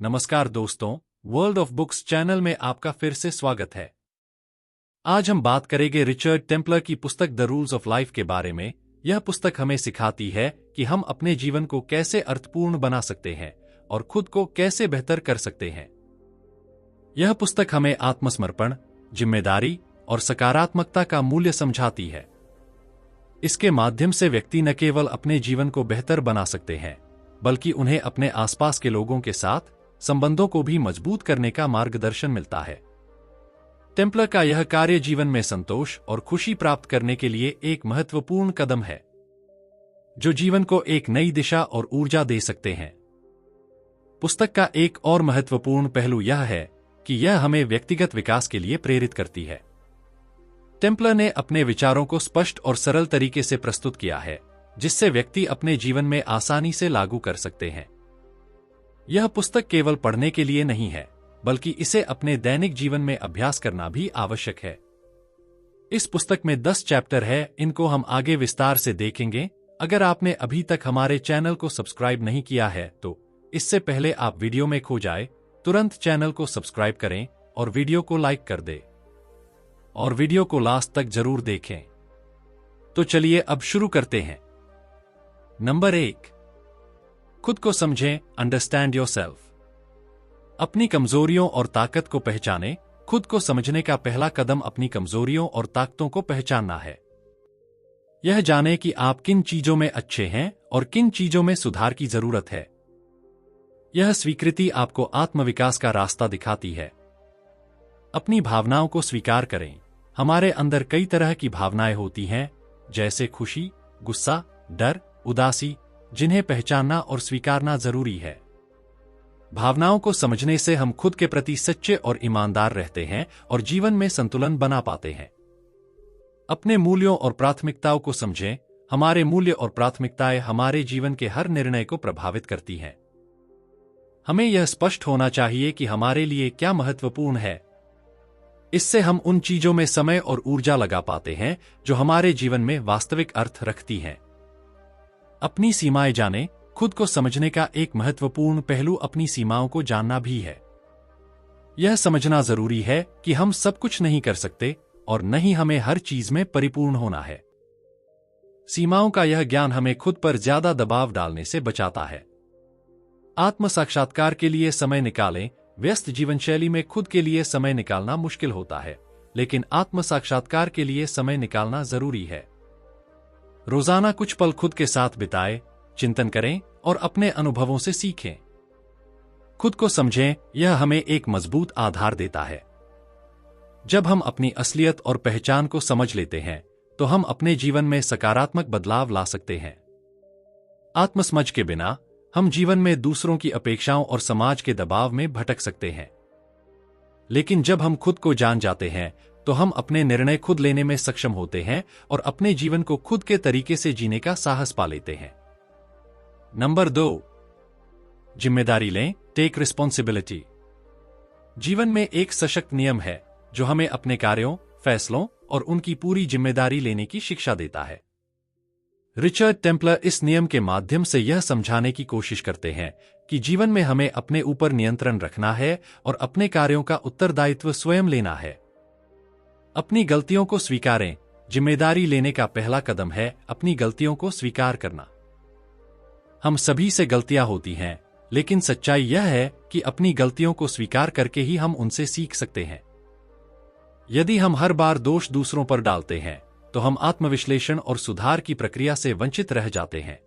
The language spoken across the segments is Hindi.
नमस्कार दोस्तों, वर्ल्ड ऑफ बुक्स चैनल में आपका फिर से स्वागत है। आज हम बात करेंगे रिचर्ड टेम्पलर की पुस्तक द रूल्स ऑफ लाइफ के बारे में। यह पुस्तक हमें सिखाती है कि हम अपने जीवन को कैसे अर्थपूर्ण बना सकते हैं और खुद को कैसे बेहतर कर सकते हैं। यह पुस्तक हमें आत्मसमर्पण, जिम्मेदारी और सकारात्मकता का मूल्य समझाती है। इसके माध्यम से व्यक्ति न केवल अपने जीवन को बेहतर बना सकते हैं, बल्कि उन्हें अपने आसपास के लोगों के साथ संबंधों को भी मजबूत करने का मार्गदर्शन मिलता है। टेम्पलर का यह कार्य जीवन में संतोष और खुशी प्राप्त करने के लिए एक महत्वपूर्ण कदम है, जो जीवन को एक नई दिशा और ऊर्जा दे सकते हैं। पुस्तक का एक और महत्वपूर्ण पहलू यह है कि यह हमें व्यक्तिगत विकास के लिए प्रेरित करती है। टेम्पलर ने अपने विचारों को स्पष्ट और सरल तरीके से प्रस्तुत किया है, जिससे व्यक्ति अपने जीवन में आसानी से लागू कर सकते हैं। यह पुस्तक केवल पढ़ने के लिए नहीं है, बल्कि इसे अपने दैनिक जीवन में अभ्यास करना भी आवश्यक है। इस पुस्तक में 10 चैप्टर है, इनको हम आगे विस्तार से देखेंगे। अगर आपने अभी तक हमारे चैनल को सब्सक्राइब नहीं किया है तो इससे पहले आप वीडियो में खो जाए, तुरंत चैनल को सब्सक्राइब करें और वीडियो को लाइक कर दें। और वीडियो को लास्ट तक जरूर देखें। तो चलिए अब शुरू करते हैं। नंबर 1, खुद को समझें, अंडरस्टैंड योरसेल्फ। अपनी कमजोरियों और ताकत को पहचानें। खुद को समझने का पहला कदम अपनी कमजोरियों और ताकतों को पहचानना है। यह जाने कि आप किन चीजों में अच्छे हैं और किन चीजों में सुधार की जरूरत है। यह स्वीकृति आपको आत्मविकास का रास्ता दिखाती है। अपनी भावनाओं को स्वीकार करें। हमारे अंदर कई तरह की भावनाएं होती हैं, जैसे खुशी, गुस्सा, डर, उदासी, जिन्हें पहचानना और स्वीकारना जरूरी है। भावनाओं को समझने से हम खुद के प्रति सच्चे और ईमानदार रहते हैं और जीवन में संतुलन बना पाते हैं। अपने मूल्यों और प्राथमिकताओं को समझें। हमारे मूल्य और प्राथमिकताएं हमारे जीवन के हर निर्णय को प्रभावित करती हैं। हमें यह स्पष्ट होना चाहिए कि हमारे लिए क्या महत्वपूर्ण है। इससे हम उन चीजों में समय और ऊर्जा लगा पाते हैं जो हमारे जीवन में वास्तविक अर्थ रखती हैं। अपनी सीमाएं जानें। खुद को समझने का एक महत्वपूर्ण पहलू अपनी सीमाओं को जानना भी है। यह समझना जरूरी है कि हम सब कुछ नहीं कर सकते और न ही हमें हर चीज में परिपूर्ण होना है। सीमाओं का यह ज्ञान हमें खुद पर ज्यादा दबाव डालने से बचाता है। आत्म साक्षात्कार के लिए समय निकालें। व्यस्त जीवनशैली में खुद के लिए समय निकालना मुश्किल होता है, लेकिन आत्म साक्षात्कार के लिए समय निकालना जरूरी है। रोजाना कुछ पल खुद के साथ बिताएं, चिंतन करें और अपने अनुभवों से सीखें। खुद को समझें, यह हमें एक मजबूत आधार देता है। जब हम अपनी असलियत और पहचान को समझ लेते हैं, तो हम अपने जीवन में सकारात्मक बदलाव ला सकते हैं। आत्मसमझ के बिना हम जीवन में दूसरों की अपेक्षाओं और समाज के दबाव में भटक सकते हैं। लेकिन जब हम खुद को जान जाते हैं, तो हम अपने निर्णय खुद लेने में सक्षम होते हैं और अपने जीवन को खुद के तरीके से जीने का साहस पा लेते हैं। नंबर 2, जिम्मेदारी लें, टेक रिस्पॉन्सिबिलिटी। जीवन में एक सशक्त नियम है जो हमें अपने कार्यों, फैसलों और उनकी पूरी जिम्मेदारी लेने की शिक्षा देता है। रिचर्ड टेम्पलर इस नियम के माध्यम से यह समझाने की कोशिश करते हैं कि जीवन में हमें अपने ऊपर नियंत्रण रखना है और अपने कार्यों का उत्तरदायित्व स्वयं लेना है। अपनी गलतियों को स्वीकारें। जिम्मेदारी लेने का पहला कदम है अपनी गलतियों को स्वीकार करना। हम सभी से गलतियां होती हैं, लेकिन सच्चाई यह है कि अपनी गलतियों को स्वीकार करके ही हम उनसे सीख सकते हैं। यदि हम हर बार दोष दूसरों पर डालते हैं, तो हम आत्मविश्लेषण और सुधार की प्रक्रिया से वंचित रह जाते हैं।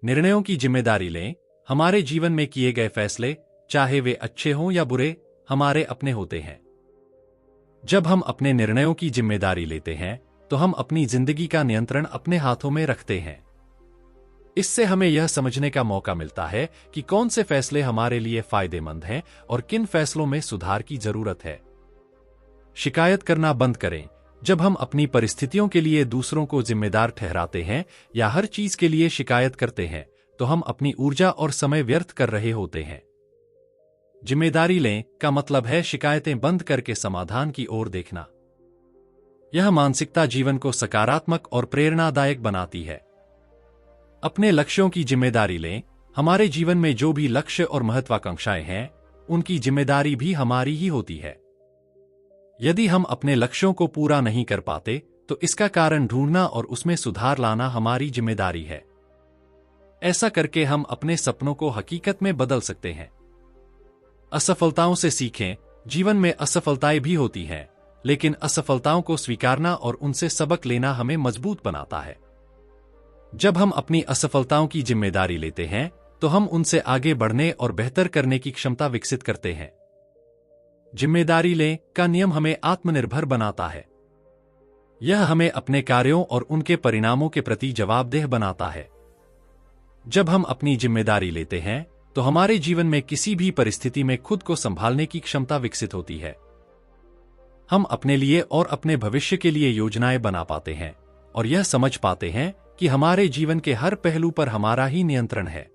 निर्णयों की जिम्मेदारी लें। हमारे जीवन में किए गए फैसले, चाहे वे अच्छे हों या बुरे, हमारे अपने होते हैं। जब हम अपने निर्णयों की जिम्मेदारी लेते हैं, तो हम अपनी जिंदगी का नियंत्रण अपने हाथों में रखते हैं। इससे हमें यह समझने का मौका मिलता है कि कौन से फैसले हमारे लिए फायदेमंद हैं और किन फैसलों में सुधार की जरूरत है। शिकायत करना बंद करें। जब हम अपनी परिस्थितियों के लिए दूसरों को जिम्मेदार ठहराते हैं या हर चीज के लिए शिकायत करते हैं, तो हम अपनी ऊर्जा और समय व्यर्थ कर रहे होते हैं। जिम्मेदारी लें का मतलब है शिकायतें बंद करके समाधान की ओर देखना। यह मानसिकता जीवन को सकारात्मक और प्रेरणादायक बनाती है। अपने लक्ष्यों की जिम्मेदारी लें। हमारे जीवन में जो भी लक्ष्य और महत्वाकांक्षाएं हैं, उनकी जिम्मेदारी भी हमारी ही होती है। यदि हम अपने लक्ष्यों को पूरा नहीं कर पाते, तो इसका कारण ढूंढना और उसमें सुधार लाना हमारी जिम्मेदारी है। ऐसा करके हम अपने सपनों को हकीकत में बदल सकते हैं। असफलताओं से सीखें। जीवन में असफलताएं भी होती हैं, लेकिन असफलताओं को स्वीकारना और उनसे सबक लेना हमें मजबूत बनाता है। जब हम अपनी असफलताओं की जिम्मेदारी लेते हैं, तो हम उनसे आगे बढ़ने और बेहतर करने की क्षमता विकसित करते हैं। जिम्मेदारी लें का नियम हमें आत्मनिर्भर बनाता है। यह हमें अपने कार्यों और उनके परिणामों के प्रति जवाबदेह बनाता है। जब हम अपनी जिम्मेदारी लेते हैं, तो हमारे जीवन में किसी भी परिस्थिति में खुद को संभालने की क्षमता विकसित होती है। हम अपने लिए और अपने भविष्य के लिए योजनाएं बना पाते हैं और यह समझ पाते हैं कि हमारे जीवन के हर पहलू पर हमारा ही नियंत्रण है।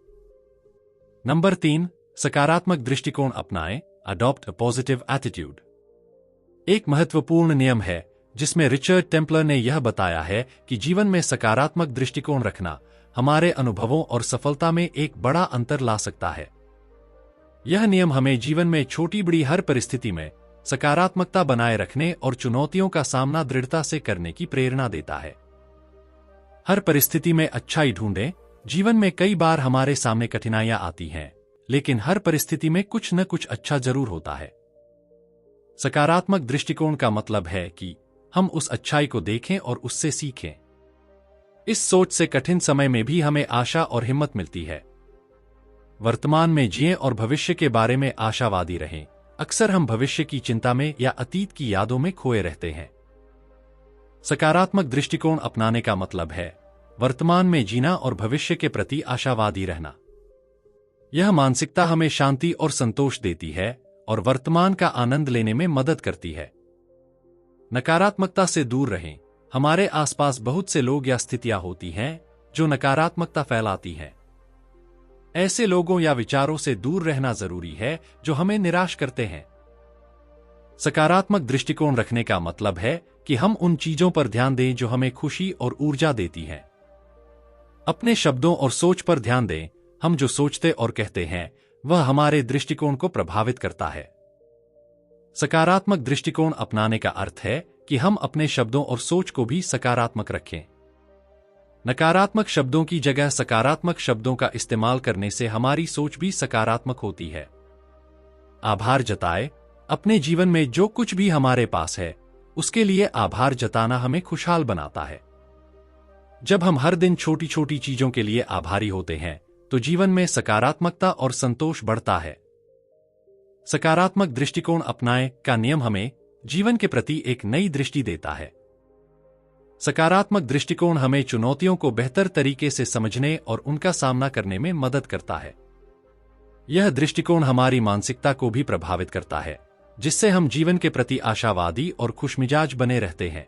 नंबर 3, सकारात्मक दृष्टिकोण अपनाएं। अडॉप्ट अ पॉजिटिव एटीट्यूड एक महत्वपूर्ण नियम है जिसमें रिचर्ड टेम्पलर ने यह बताया है कि जीवन में सकारात्मक दृष्टिकोण रखना हमारे अनुभवों और सफलता में एक बड़ा अंतर ला सकता है। यह नियम हमें जीवन में छोटी बड़ी हर परिस्थिति में सकारात्मकता बनाए रखने और चुनौतियों का सामना दृढ़ता से करने की प्रेरणा देता है। हर परिस्थिति में अच्छाई ढूंढें। जीवन में कई बार हमारे सामने कठिनाइयां आती हैं, लेकिन हर परिस्थिति में कुछ न कुछ अच्छा जरूर होता है। सकारात्मक दृष्टिकोण का मतलब है कि हम उस अच्छाई को देखें और उससे सीखें। इस सोच से कठिन समय में भी हमें आशा और हिम्मत मिलती है। वर्तमान में जिएं और भविष्य के बारे में आशावादी रहें। अक्सर हम भविष्य की चिंता में या अतीत की यादों में खोए रहते हैं। सकारात्मक दृष्टिकोण अपनाने का मतलब है वर्तमान में जीना और भविष्य के प्रति आशावादी रहना। यह मानसिकता हमें शांति और संतोष देती है और वर्तमान का आनंद लेने में मदद करती है। नकारात्मकता से दूर रहें। हमारे आसपास बहुत से लोग या स्थितियां होती हैं जो नकारात्मकता फैलाती हैं। ऐसे लोगों या विचारों से दूर रहना जरूरी है जो हमें निराश करते हैं। सकारात्मक दृष्टिकोण रखने का मतलब है कि हम उन चीजों पर ध्यान दें जो हमें खुशी और ऊर्जा देती हैं। अपने शब्दों और सोच पर ध्यान दें। हम जो सोचते और कहते हैं वह हमारे दृष्टिकोण को प्रभावित करता है। सकारात्मक दृष्टिकोण अपनाने का अर्थ है कि हम अपने शब्दों और सोच को भी सकारात्मक रखें। नकारात्मक शब्दों की जगह सकारात्मक शब्दों का इस्तेमाल करने से हमारी सोच भी सकारात्मक होती है। आभार जताएं। अपने जीवन में जो कुछ भी हमारे पास है, उसके लिए आभार जताना हमें खुशहाल बनाता है। जब हम हर दिन छोटी छोटी चीजों के लिए आभारी होते हैं, तो जीवन में सकारात्मकता और संतोष बढ़ता है। सकारात्मक दृष्टिकोण अपनाएं का नियम हमें जीवन के प्रति एक नई दृष्टि देता है। सकारात्मक दृष्टिकोण हमें चुनौतियों को बेहतर तरीके से समझने और उनका सामना करने में मदद करता है। यह दृष्टिकोण हमारी मानसिकता को भी प्रभावित करता है, जिससे हम जीवन के प्रति आशावादी और खुशमिजाज बने रहते हैं।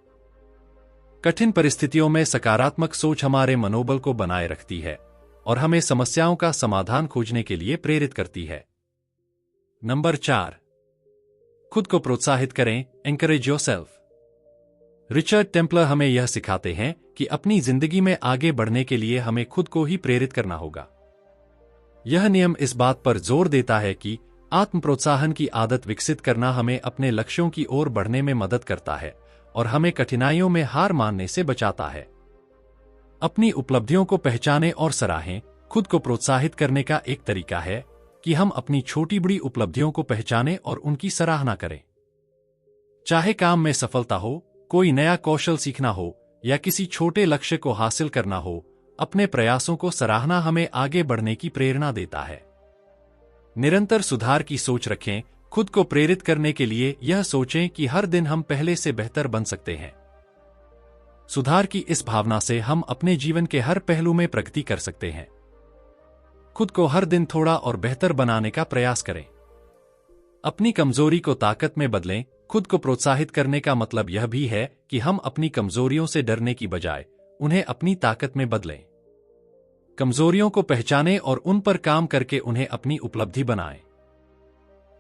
कठिन परिस्थितियों में सकारात्मक सोच हमारे मनोबल को बनाए रखती है और हमें समस्याओं का समाधान खोजने के लिए प्रेरित करती है। नंबर 4, खुद को प्रोत्साहित करें। Encourage yourself. रिचर्ड टेम्पलर हमें यह सिखाते हैं कि अपनी जिंदगी में आगे बढ़ने के लिए हमें खुद को ही प्रेरित करना होगा। यह नियम इस बात पर जोर देता है कि आत्म प्रोत्साहन की आदत विकसित करना हमें अपने लक्ष्यों की ओर बढ़ने में मदद करता है और हमें कठिनाइयों में हार मानने से बचाता है। अपनी उपलब्धियों को पहचानें और सराहें। खुद को प्रोत्साहित करने का एक तरीका है कि हम अपनी छोटी बड़ी उपलब्धियों को पहचानें और उनकी सराहना करें। चाहे काम में सफलता हो, कोई नया कौशल सीखना हो या किसी छोटे लक्ष्य को हासिल करना हो, अपने प्रयासों को सराहना हमें आगे बढ़ने की प्रेरणा देता है। निरंतर सुधार की सोच रखें। खुद को प्रेरित करने के लिए यह सोचें कि हर दिन हम पहले से बेहतर बन सकते हैं। सुधार की इस भावना से हम अपने जीवन के हर पहलू में प्रगति कर सकते हैं। खुद को हर दिन थोड़ा और बेहतर बनाने का प्रयास करें। अपनी कमजोरी को ताकत में बदलें। खुद को प्रोत्साहित करने का मतलब यह भी है कि हम अपनी कमजोरियों से डरने की बजाय उन्हें अपनी ताकत में बदलें। कमजोरियों को पहचानें और उन पर काम करके उन्हें अपनी उपलब्धि बनाएं।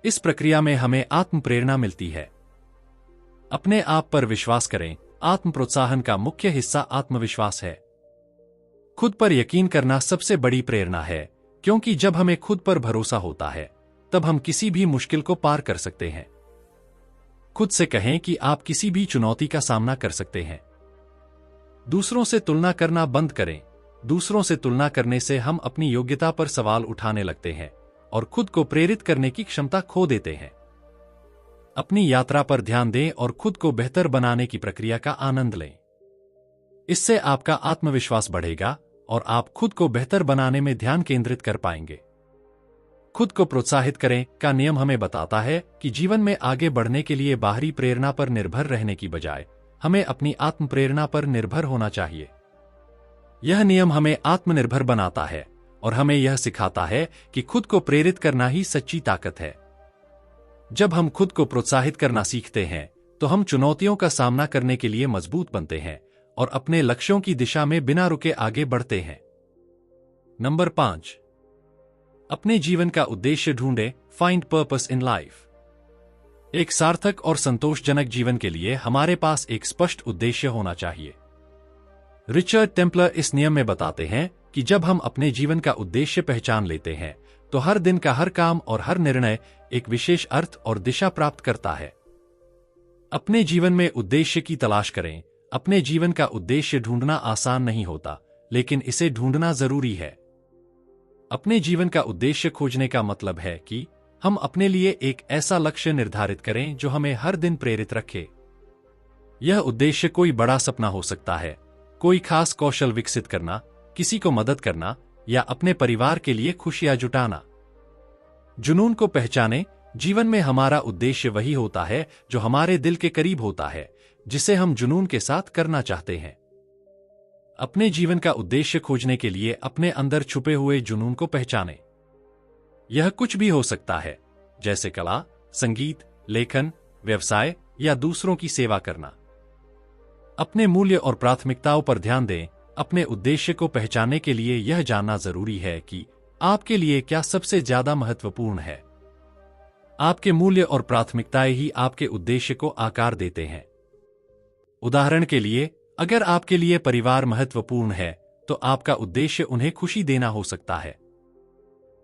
इस प्रक्रिया में हमें आत्म प्रेरणा मिलती है। अपने आप पर विश्वास करें। आत्म प्रोत्साहन का मुख्य हिस्सा आत्मविश्वास है। खुद पर यकीन करना सबसे बड़ी प्रेरणा है, क्योंकि जब हमें खुद पर भरोसा होता है तब हम किसी भी मुश्किल को पार कर सकते हैं। खुद से कहें कि आप किसी भी चुनौती का सामना कर सकते हैं। दूसरों से तुलना करना बंद करें। दूसरों से तुलना करने से हम अपनी योग्यता पर सवाल उठाने लगते हैं और खुद को प्रेरित करने की क्षमता खो देते हैं। अपनी यात्रा पर ध्यान दें और खुद को बेहतर बनाने की प्रक्रिया का आनंद लें। इससे आपका आत्मविश्वास बढ़ेगा और आप खुद को बेहतर बनाने में ध्यान केंद्रित कर पाएंगे। खुद को प्रोत्साहित करें का नियम हमें बताता है कि जीवन में आगे बढ़ने के लिए बाहरी प्रेरणा पर निर्भर रहने की बजाय हमें अपनी आत्म प्रेरणा पर निर्भर होना चाहिए। यह नियम हमें आत्मनिर्भर बनाता है और हमें यह सिखाता है कि खुद को प्रेरित करना ही सच्ची ताकत है। जब हम खुद को प्रोत्साहित करना सीखते हैं तो हम चुनौतियों का सामना करने के लिए मजबूत बनते हैं और अपने लक्ष्यों की दिशा में बिना रुके आगे बढ़ते हैं। नंबर 5, अपने जीवन का उद्देश्य ढूंढें। Find purpose in life. एक सार्थक और संतोषजनक जीवन के लिए हमारे पास एक स्पष्ट उद्देश्य होना चाहिए। रिचर्ड टेम्पलर इस नियम में बताते हैं कि जब हम अपने जीवन का उद्देश्य पहचान लेते हैं तो हर दिन का हर काम और हर निर्णय एक विशेष अर्थ और दिशा प्राप्त करता है। अपने जीवन में उद्देश्य की तलाश करें। अपने जीवन का उद्देश्य ढूंढना आसान नहीं होता, लेकिन इसे ढूंढना जरूरी है। अपने जीवन का उद्देश्य खोजने का मतलब है कि हम अपने लिए एक ऐसा लक्ष्य निर्धारित करें जो हमें हर दिन प्रेरित रखे। यह उद्देश्य कोई बड़ा सपना हो सकता है, कोई खास कौशल विकसित करना, किसी को मदद करना या अपने परिवार के लिए खुशियां जुटाना। जुनून को पहचानें। जीवन में हमारा उद्देश्य वही होता है जो हमारे दिल के करीब होता है, जिसे हम जुनून के साथ करना चाहते हैं। अपने जीवन का उद्देश्य खोजने के लिए अपने अंदर छुपे हुए जुनून को पहचानें। यह कुछ भी हो सकता है, जैसे कला, संगीत, लेखन, व्यवसाय या दूसरों की सेवा करना। अपने मूल्य और प्राथमिकताओं पर ध्यान दें। अपने उद्देश्य को पहचानने के लिए यह जानना जरूरी है कि आपके लिए क्या सबसे ज्यादा महत्वपूर्ण है। आपके मूल्य और प्राथमिकताएं ही आपके उद्देश्य को आकार देते हैं। उदाहरण के लिए, अगर आपके लिए परिवार महत्वपूर्ण है तो आपका उद्देश्य उन्हें खुशी देना हो सकता है।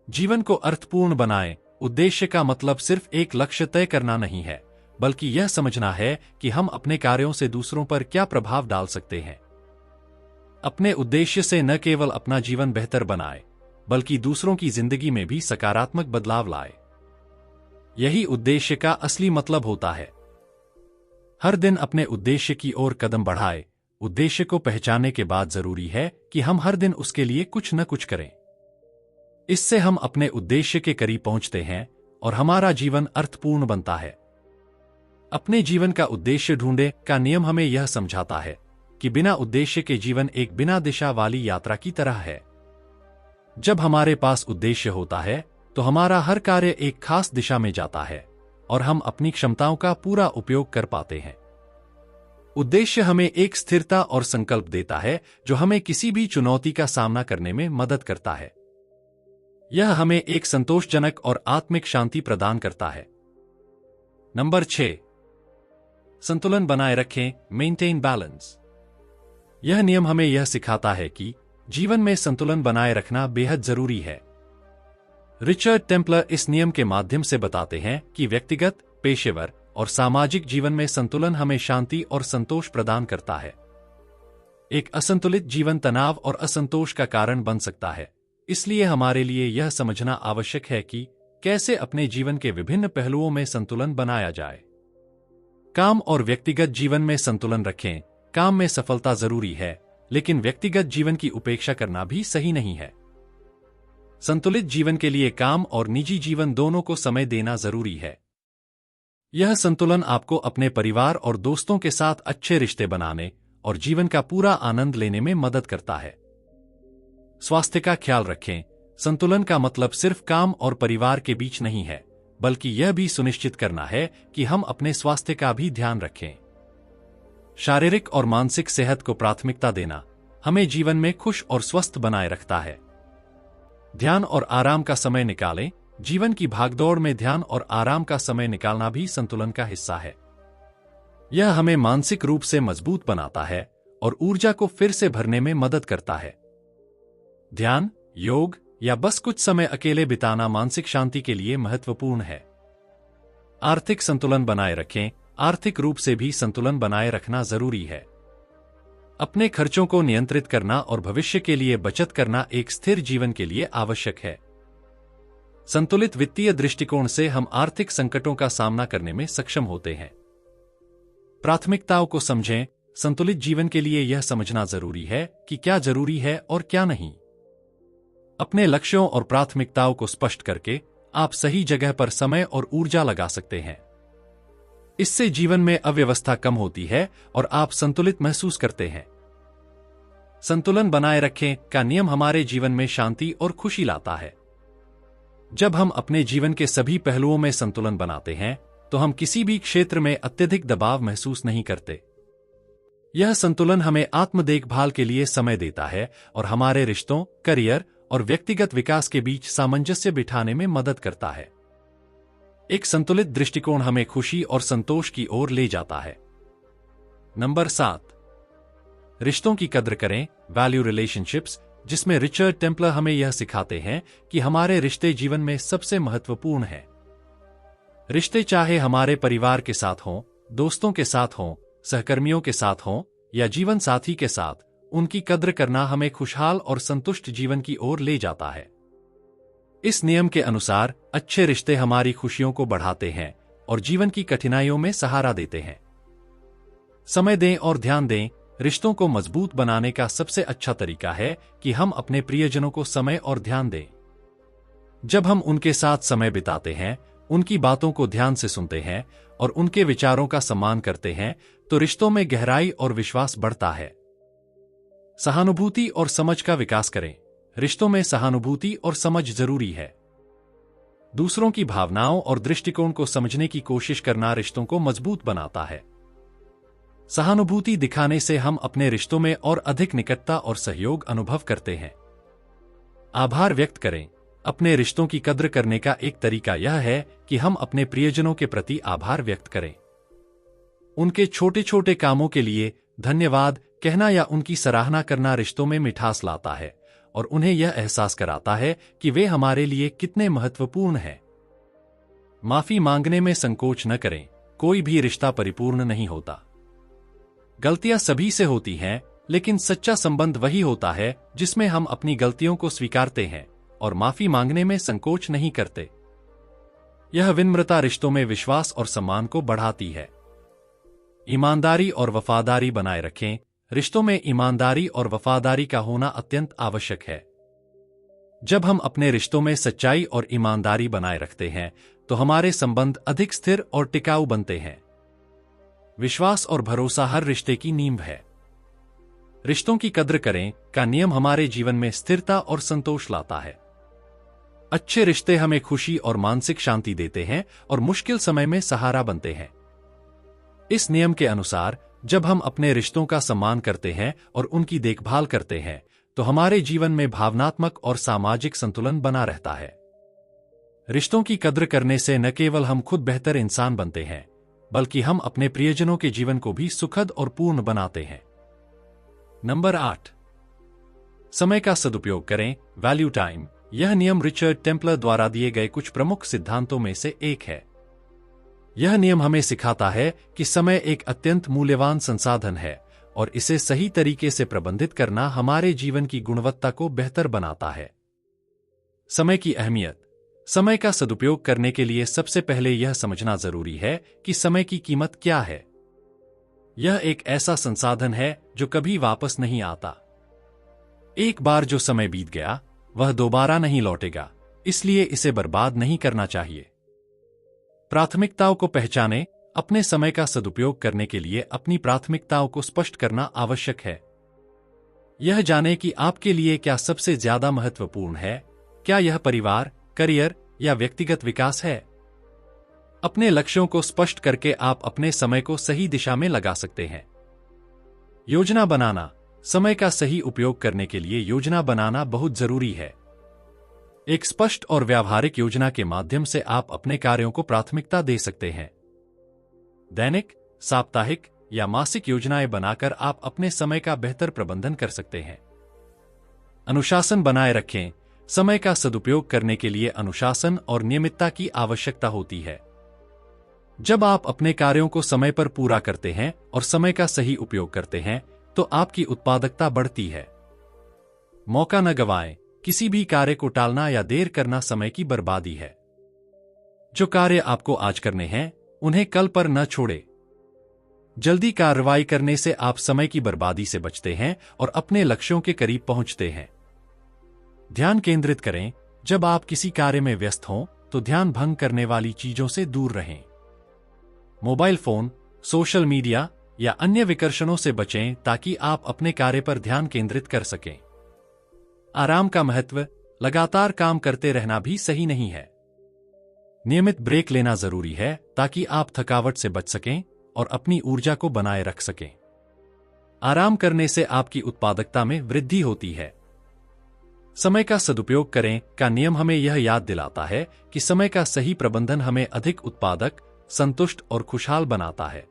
जीवन को अर्थपूर्ण बनाएं। उद्देश्य का मतलब सिर्फ एक लक्ष्य तय करना नहीं है, बल्कि यह समझना है कि हम अपने कार्यों से दूसरों पर क्या प्रभाव डाल सकते हैं। अपने उद्देश्य से न केवल अपना जीवन बेहतर बनाए, बल्कि दूसरों की जिंदगी में भी सकारात्मक बदलाव लाए। यही उद्देश्य का असली मतलब होता है। हर दिन अपने उद्देश्य की ओर कदम बढ़ाए। उद्देश्य को पहचानने के बाद जरूरी है कि हम हर दिन उसके लिए कुछ न कुछ करें। इससे हम अपने उद्देश्य के करीब पहुंचते हैं और हमारा जीवन अर्थपूर्ण बनता है। अपने जीवन का उद्देश्य ढूंढें का नियम हमें यह समझाता है कि बिना उद्देश्य के जीवन एक बिना दिशा वाली यात्रा की तरह है। जब हमारे पास उद्देश्य होता है तो हमारा हर कार्य एक खास दिशा में जाता है और हम अपनी क्षमताओं का पूरा उपयोग कर पाते हैं। उद्देश्य हमें एक स्थिरता और संकल्प देता है जो हमें किसी भी चुनौती का सामना करने में मदद करता है। यह हमें एक संतोषजनक और आत्मिक शांति प्रदान करता है। नंबर 6, संतुलन बनाए रखें। Maintain balance. यह नियम हमें यह सिखाता है कि जीवन में संतुलन बनाए रखना बेहद जरूरी है। रिचर्ड टेम्पलर इस नियम के माध्यम से बताते हैं कि व्यक्तिगत, पेशेवर और सामाजिक जीवन में संतुलन हमें शांति और संतोष प्रदान करता है। एक असंतुलित जीवन तनाव और असंतोष का कारण बन सकता है, इसलिए हमारे लिए यह समझना आवश्यक है कि कैसे अपने जीवन के विभिन्न पहलुओं में संतुलन बनाया जाए। काम और व्यक्तिगत जीवन में संतुलन रखें। काम में सफलता जरूरी है, लेकिन व्यक्तिगत जीवन की उपेक्षा करना भी सही नहीं है। संतुलित जीवन के लिए काम और निजी जीवन दोनों को समय देना जरूरी है। यह संतुलन आपको अपने परिवार और दोस्तों के साथ अच्छे रिश्ते बनाने और जीवन का पूरा आनंद लेने में मदद करता है। स्वास्थ्य का ख्याल रखें। संतुलन का मतलब सिर्फ काम और परिवार के बीच नहीं है, बल्कि यह भी सुनिश्चित करना है कि हम अपने स्वास्थ्य का भी ध्यान रखें। शारीरिक और मानसिक सेहत को प्राथमिकता देना हमें जीवन में खुश और स्वस्थ बनाए रखता है। ध्यान और आराम का समय निकालें। जीवन की भागदौड़ में ध्यान और आराम का समय निकालना भी संतुलन का हिस्सा है। यह हमें मानसिक रूप से मजबूत बनाता है और ऊर्जा को फिर से भरने में मदद करता है। ध्यान, योग, या बस कुछ समय अकेले बिताना मानसिक शांति के लिए महत्वपूर्ण है। आर्थिक संतुलन बनाए रखें। आर्थिक रूप से भी संतुलन बनाए रखना जरूरी है। अपने खर्चों को नियंत्रित करना और भविष्य के लिए बचत करना एक स्थिर जीवन के लिए आवश्यक है। संतुलित वित्तीय दृष्टिकोण से हम आर्थिक संकटों का सामना करने में सक्षम होते हैं। प्राथमिकताओं को समझें। संतुलित जीवन के लिए यह समझना जरूरी है कि क्या जरूरी है और क्या नहीं। अपने लक्ष्यों और प्राथमिकताओं को स्पष्ट करके आप सही जगह पर समय और ऊर्जा लगा सकते हैं। इससे जीवन में अव्यवस्था कम होती है और आप संतुलित महसूस करते हैं। संतुलन बनाए रखें का नियम हमारे जीवन में शांति और खुशी लाता है। जब हम अपने जीवन के सभी पहलुओं में संतुलन बनाते हैं तो हम किसी भी क्षेत्र में अत्यधिक दबाव महसूस नहीं करते। यह संतुलन हमें आत्म देखभाल के लिए समय देता है और हमारे रिश्तों, करियर और व्यक्तिगत विकास के बीच सामंजस्य बिठाने में मदद करता है। एक संतुलित दृष्टिकोण हमें खुशी और संतोष की ओर ले जाता है। नंबर 7, रिश्तों की कद्र करें। वैल्यू रिलेशनशिप्स, जिसमें रिचर्ड टेम्पलर हमें यह सिखाते हैं कि हमारे रिश्ते जीवन में सबसे महत्वपूर्ण हैं। रिश्ते चाहे हमारे परिवार के साथ हों, दोस्तों के साथ हों, सहकर्मियों के साथ हों या जीवन साथी के साथ, उनकी कद्र करना हमें खुशहाल और संतुष्ट जीवन की ओर ले जाता है। इस नियम के अनुसार अच्छे रिश्ते हमारी खुशियों को बढ़ाते हैं और जीवन की कठिनाइयों में सहारा देते हैं। समय दें और ध्यान दें। रिश्तों को मजबूत बनाने का सबसे अच्छा तरीका है कि हम अपने प्रियजनों को समय और ध्यान दें। जब हम उनके साथ समय बिताते हैं, उनकी बातों को ध्यान से सुनते हैं और उनके विचारों का सम्मान करते हैं, तो रिश्तों में गहराई और विश्वास बढ़ता है। सहानुभूति और समझ का विकास करें। रिश्तों में सहानुभूति और समझ जरूरी है। दूसरों की भावनाओं और दृष्टिकोण को समझने की कोशिश करना रिश्तों को मजबूत बनाता है। सहानुभूति दिखाने से हम अपने रिश्तों में और अधिक निकटता और सहयोग अनुभव करते हैं। आभार व्यक्त करें। अपने रिश्तों की कद्र करने का एक तरीका यह है कि हम अपने प्रियजनों के प्रति आभार व्यक्त करें। उनके छोटे छोटे कामों के लिए धन्यवाद कहना या उनकी सराहना करना रिश्तों में मिठास लाता है और उन्हें यह एहसास कराता है कि वे हमारे लिए कितने महत्वपूर्ण हैं। माफी मांगने में संकोच न करें। कोई भी रिश्ता परिपूर्ण नहीं होता। गलतियां सभी से होती हैं, लेकिन सच्चा संबंध वही होता है जिसमें हम अपनी गलतियों को स्वीकारते हैं और माफी मांगने में संकोच नहीं करते। यह विनम्रता रिश्तों में विश्वास और सम्मान को बढ़ाती है। ईमानदारी और वफादारी बनाए रखें। रिश्तों में ईमानदारी और वफादारी का होना अत्यंत आवश्यक है। जब हम अपने रिश्तों में सच्चाई और ईमानदारी बनाए रखते हैं, तो हमारे संबंध अधिक स्थिर और टिकाऊ बनते हैं। विश्वास और भरोसा हर रिश्ते की नींव है। रिश्तों की कद्र करें का नियम हमारे जीवन में स्थिरता और संतोष लाता है। अच्छे रिश्ते हमें खुशी और मानसिक शांति देते हैं और मुश्किल समय में सहारा बनते हैं। इस नियम के अनुसार जब हम अपने रिश्तों का सम्मान करते हैं और उनकी देखभाल करते हैं, तो हमारे जीवन में भावनात्मक और सामाजिक संतुलन बना रहता है। रिश्तों की कद्र करने से न केवल हम खुद बेहतर इंसान बनते हैं, बल्कि हम अपने प्रियजनों के जीवन को भी सुखद और पूर्ण बनाते हैं। नंबर 8, समय का सदुपयोग करें। Value time. यह नियम रिचर्ड टेम्पलर द्वारा दिए गए कुछ प्रमुख सिद्धांतों में से एक है। यह नियम हमें सिखाता है कि समय एक अत्यंत मूल्यवान संसाधन है और इसे सही तरीके से प्रबंधित करना हमारे जीवन की गुणवत्ता को बेहतर बनाता है। समय की अहमियत। समय का सदुपयोग करने के लिए सबसे पहले यह समझना जरूरी है कि समय की कीमत क्या है। यह एक ऐसा संसाधन है जो कभी वापस नहीं आता। एक बार जो समय बीत गया, वह दोबारा नहीं लौटेगा, इसलिए इसे बर्बाद नहीं करना चाहिए। प्राथमिकताओं को पहचानें। अपने समय का सदुपयोग करने के लिए अपनी प्राथमिकताओं को स्पष्ट करना आवश्यक है। यह जाने कि आपके लिए क्या सबसे ज्यादा महत्वपूर्ण है। क्या यह परिवार, करियर या व्यक्तिगत विकास है? अपने लक्ष्यों को स्पष्ट करके आप अपने समय को सही दिशा में लगा सकते हैं। योजना बनाना। समय का सही उपयोग करने के लिए योजना बनाना बहुत जरूरी है। एक स्पष्ट और व्यावहारिक योजना के माध्यम से आप अपने कार्यों को प्राथमिकता दे सकते हैं। दैनिक, साप्ताहिक या मासिक योजनाएं बनाकर आप अपने समय का बेहतर प्रबंधन कर सकते हैं। अनुशासन बनाए रखें। समय का सदुपयोग करने के लिए अनुशासन और नियमितता की आवश्यकता होती है। जब आप अपने कार्यों को समय पर पूरा करते हैं और समय का सही उपयोग करते हैं, तो आपकी उत्पादकता बढ़ती है। मौका न गंवाएं। किसी भी कार्य को टालना या देर करना समय की बर्बादी है। जो कार्य आपको आज करने हैं, उन्हें कल पर न छोड़ें। जल्दी कार्रवाई करने से आप समय की बर्बादी से बचते हैं और अपने लक्ष्यों के करीब पहुंचते हैं। ध्यान केंद्रित करें। जब आप किसी कार्य में व्यस्त हों, तो ध्यान भंग करने वाली चीजों से दूर रहें। मोबाइल फोन, सोशल मीडिया या अन्य विकर्षणों से बचें ताकि आप अपने कार्य पर ध्यान केंद्रित कर सकें। आराम का महत्व। लगातार काम करते रहना भी सही नहीं है। नियमित ब्रेक लेना जरूरी है ताकि आप थकावट से बच सकें और अपनी ऊर्जा को बनाए रख सकें। आराम करने से आपकी उत्पादकता में वृद्धि होती है। समय का सदुपयोग करें का नियम हमें यह याद दिलाता है कि समय का सही प्रबंधन हमें अधिक उत्पादक, संतुष्ट और खुशहाल बनाता है।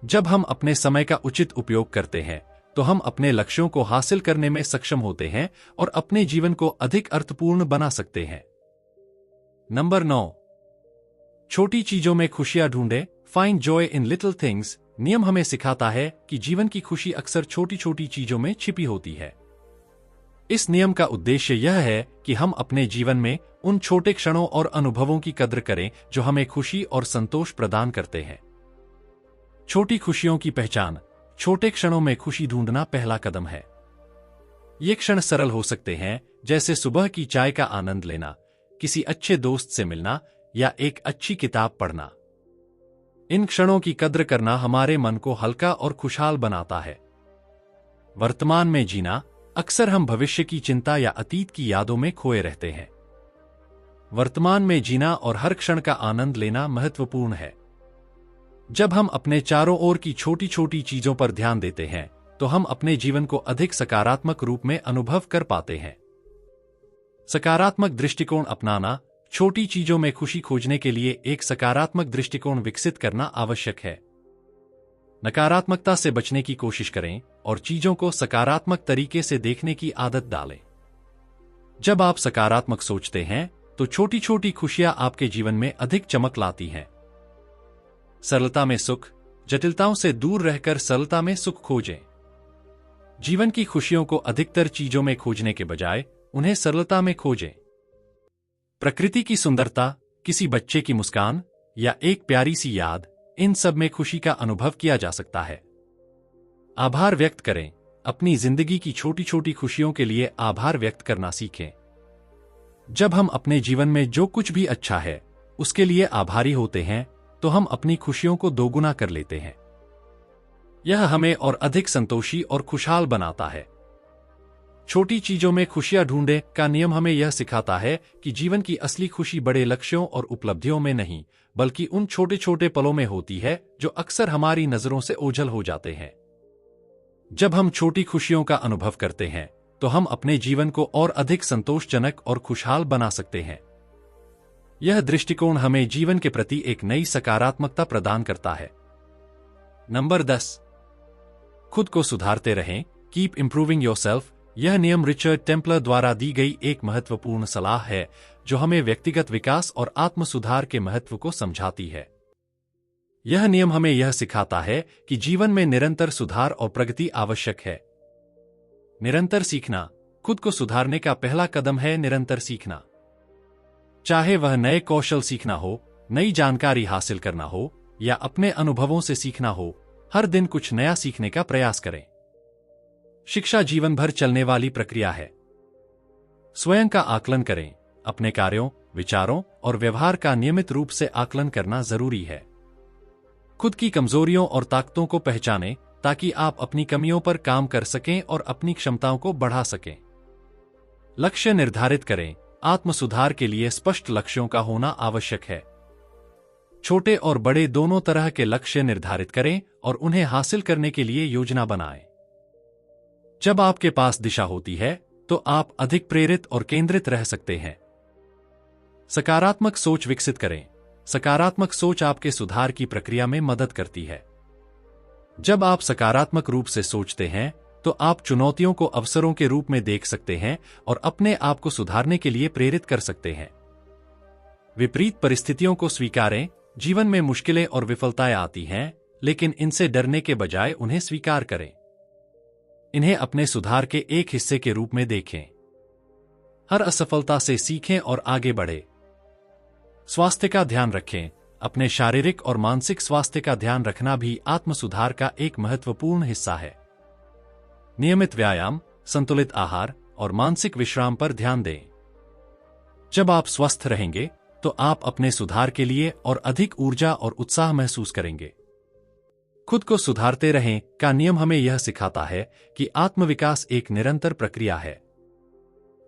जब हम अपने समय का उचित उपयोग करते हैं, तो हम अपने लक्ष्यों को हासिल करने में सक्षम होते हैं और अपने जीवन को अधिक अर्थपूर्ण बना सकते हैं। नंबर 9, छोटी चीजों में खुशियां ढूंढें। Find joy in little things नियम हमें सिखाता है कि जीवन की खुशी अक्सर छोटी छोटी चीजों में छिपी होती है। इस नियम का उद्देश्य यह है कि हम अपने जीवन में उन छोटे क्षणों और अनुभवों की कद्र करें जो हमें खुशी और संतोष प्रदान करते हैं। छोटी खुशियों की पहचान। छोटे क्षणों में खुशी ढूंढना पहला कदम है। ये क्षण सरल हो सकते हैं, जैसे सुबह की चाय का आनंद लेना, किसी अच्छे दोस्त से मिलना या एक अच्छी किताब पढ़ना। इन क्षणों की कद्र करना हमारे मन को हल्का और खुशहाल बनाता है। वर्तमान में जीना। अक्सर हम भविष्य की चिंता या अतीत की यादों में खोए रहते हैं। वर्तमान में जीना और हर क्षण का आनंद लेना महत्वपूर्ण है। जब हम अपने चारों ओर की छोटी छोटी चीजों पर ध्यान देते हैं, तो हम अपने जीवन को अधिक सकारात्मक रूप में अनुभव कर पाते हैं। सकारात्मक दृष्टिकोण अपनाना। छोटी चीजों में खुशी खोजने के लिए एक सकारात्मक दृष्टिकोण विकसित करना आवश्यक है। नकारात्मकता से बचने की कोशिश करें और चीजों को सकारात्मक तरीके से देखने की आदत डालें। जब आप सकारात्मक सोचते हैं, तो छोटी छोटी खुशियां आपके जीवन में अधिक चमक लाती हैं। सरलता में सुख। जटिलताओं से दूर रहकर सरलता में सुख खोजें। जीवन की खुशियों को अधिकतर चीजों में खोजने के बजाय उन्हें सरलता में खोजें। प्रकृति की सुंदरता, किसी बच्चे की मुस्कान या एक प्यारी सी याद, इन सब में खुशी का अनुभव किया जा सकता है। आभार व्यक्त करें। अपनी जिंदगी की छोटी छोटी खुशियों के लिए आभार व्यक्त करना सीखें। जब हम अपने जीवन में जो कुछ भी अच्छा है, उसके लिए आभारी होते हैं, तो हम अपनी खुशियों को दोगुना कर लेते हैं। यह हमें और अधिक संतोषी और खुशहाल बनाता है। छोटी चीजों में खुशियां ढूंढें का नियम हमें यह सिखाता है कि जीवन की असली खुशी बड़े लक्ष्यों और उपलब्धियों में नहीं, बल्कि उन छोटे छोटे पलों में होती है जो अक्सर हमारी नजरों से ओझल हो जाते हैं। जब हम छोटी खुशियों का अनुभव करते हैं, तो हम अपने जीवन को और अधिक संतोषजनक और खुशहाल बना सकते हैं। यह दृष्टिकोण हमें जीवन के प्रति एक नई सकारात्मकता प्रदान करता है। नंबर 10, खुद को सुधारते रहें। Keep improving yourself. यह नियम रिचर्ड टेम्पलर द्वारा दी गई एक महत्वपूर्ण सलाह है, जो हमें व्यक्तिगत विकास और आत्म सुधार के महत्व को समझाती है। यह नियम हमें यह सिखाता है कि जीवन में निरंतर सुधार और प्रगति आवश्यक है। निरंतर सीखना। खुद को सुधारने का पहला कदम है निरंतर सीखना। चाहे वह नए कौशल सीखना हो, नई जानकारी हासिल करना हो या अपने अनुभवों से सीखना हो, हर दिन कुछ नया सीखने का प्रयास करें। शिक्षा जीवन भर चलने वाली प्रक्रिया है। स्वयं का आकलन करें। अपने कार्यों, विचारों और व्यवहार का नियमित रूप से आकलन करना जरूरी है। खुद की कमजोरियों और ताकतों को पहचानें ताकि आप अपनी कमियों पर काम कर सकें और अपनी क्षमताओं को बढ़ा सकें। लक्ष्य निर्धारित करें। आत्म सुधार के लिए स्पष्ट लक्ष्यों का होना आवश्यक है। छोटे और बड़े दोनों तरह के लक्ष्य निर्धारित करें और उन्हें हासिल करने के लिए योजना बनाएं। जब आपके पास दिशा होती है, तो आप अधिक प्रेरित और केंद्रित रह सकते हैं। सकारात्मक सोच विकसित करें। सकारात्मक सोच आपके सुधार की प्रक्रिया में मदद करती है। जब आप सकारात्मक रूप से सोचते हैं, तो तो आप चुनौतियों को अवसरों के रूप में देख सकते हैं और अपने आप को सुधारने के लिए प्रेरित कर सकते हैं। विपरीत परिस्थितियों को स्वीकारें। जीवन में मुश्किलें और विफलताएं आती हैं, लेकिन इनसे डरने के बजाय उन्हें स्वीकार करें। इन्हें अपने सुधार के एक हिस्से के रूप में देखें। हर असफलता से सीखें और आगे बढ़ें। स्वास्थ्य का ध्यान रखें। अपने शारीरिक और मानसिक स्वास्थ्य का ध्यान रखना भी आत्म सुधार का एक महत्वपूर्ण हिस्सा है। नियमित व्यायाम, संतुलित आहार और मानसिक विश्राम पर ध्यान दें। जब आप स्वस्थ रहेंगे तो आप अपने सुधार के लिए और अधिक ऊर्जा और उत्साह महसूस करेंगे। खुद को सुधारते रहें का नियम हमें यह सिखाता है कि आत्मविकास एक निरंतर प्रक्रिया है।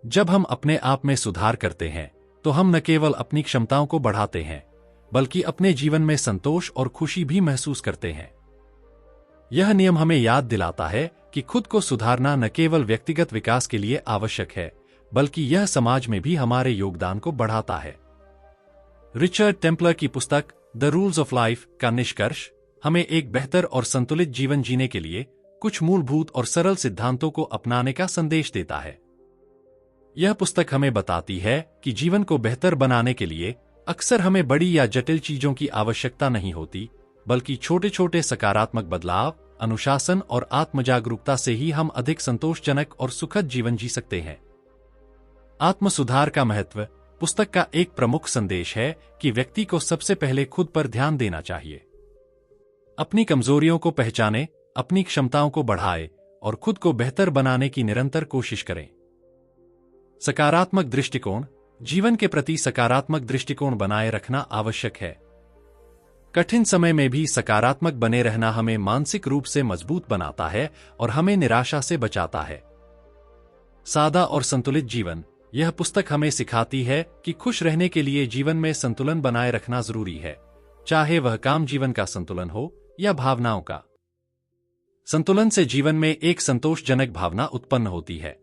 जब हम अपने आप में सुधार करते हैं तो हम न केवल अपनी क्षमताओं को बढ़ाते हैं, बल्कि अपने जीवन में संतोष और खुशी भी महसूस करते हैं। यह नियम हमें याद दिलाता है कि खुद को सुधारना न केवल व्यक्तिगत विकास के लिए आवश्यक है, बल्कि यह समाज में भी हमारे योगदान को बढ़ाता है। रिचर्ड टेम्पलर की पुस्तक द रूल्स ऑफ लाइफ का निष्कर्ष हमें एक बेहतर और संतुलित जीवन जीने के लिए कुछ मूलभूत और सरल सिद्धांतों को अपनाने का संदेश देता है। यह पुस्तक हमें बताती है कि जीवन को बेहतर बनाने के लिए अक्सर हमें बड़ी या जटिल चीजों की आवश्यकता नहीं होती, बल्कि छोटे छोटे सकारात्मक बदलाव, अनुशासन और आत्मजागरूकता से ही हम अधिक संतोषजनक और सुखद जीवन जी सकते हैं। आत्म सुधार का महत्व पुस्तक का एक प्रमुख संदेश है कि व्यक्ति को सबसे पहले खुद पर ध्यान देना चाहिए। अपनी कमजोरियों को पहचानें, अपनी क्षमताओं को बढ़ाएं और खुद को बेहतर बनाने की निरंतर कोशिश करें। सकारात्मक दृष्टिकोण, जीवन के प्रति सकारात्मक दृष्टिकोण बनाए रखना आवश्यक है। कठिन समय में भी सकारात्मक बने रहना हमें मानसिक रूप से मजबूत बनाता है और हमें निराशा से बचाता है। सादा और संतुलित जीवन, यह पुस्तक हमें सिखाती है कि खुश रहने के लिए जीवन में संतुलन बनाए रखना जरूरी है, चाहे वह काम जीवन का संतुलन हो या भावनाओं का। संतुलन से जीवन में एक संतोषजनक भावना उत्पन्न होती है।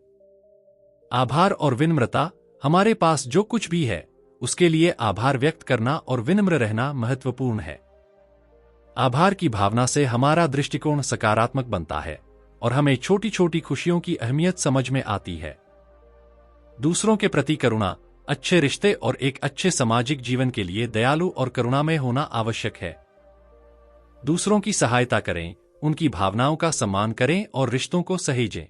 आभार और विनम्रता, हमारे पास जो कुछ भी है उसके लिए आभार व्यक्त करना और विनम्र रहना महत्वपूर्ण है। आभार की भावना से हमारा दृष्टिकोण सकारात्मक बनता है और हमें छोटी छोटी खुशियों की अहमियत समझ में आती है। दूसरों के प्रति करुणा, अच्छे रिश्ते और एक अच्छे सामाजिक जीवन के लिए दयालु और करुणामय होना आवश्यक है। दूसरों की सहायता करें, उनकी भावनाओं का सम्मान करें और रिश्तों को सहेजें।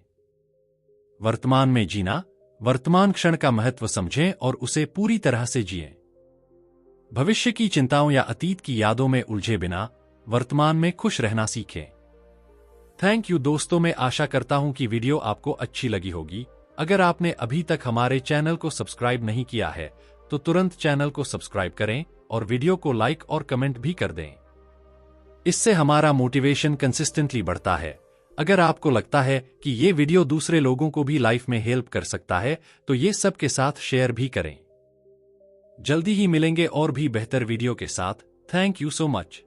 वर्तमान में जीना, वर्तमान क्षण का महत्व समझें और उसे पूरी तरह से जिएं। भविष्य की चिंताओं या अतीत की यादों में उलझे बिना वर्तमान में खुश रहना सीखें। थैंक यू दोस्तों, मैं आशा करता हूं कि वीडियो आपको अच्छी लगी होगी। अगर आपने अभी तक हमारे चैनल को सब्सक्राइब नहीं किया है तो तुरंत चैनल को सब्सक्राइब करें और वीडियो को लाइक और कमेंट भी कर दें। इससे हमारा मोटिवेशन कंसिस्टेंटली बढ़ता है। अगर आपको लगता है कि ये वीडियो दूसरे लोगों को भी लाइफ में हेल्प कर सकता है तो ये सबके साथ शेयर भी करें। जल्दी ही मिलेंगे और भी बेहतर वीडियो के साथ। Thank you so much.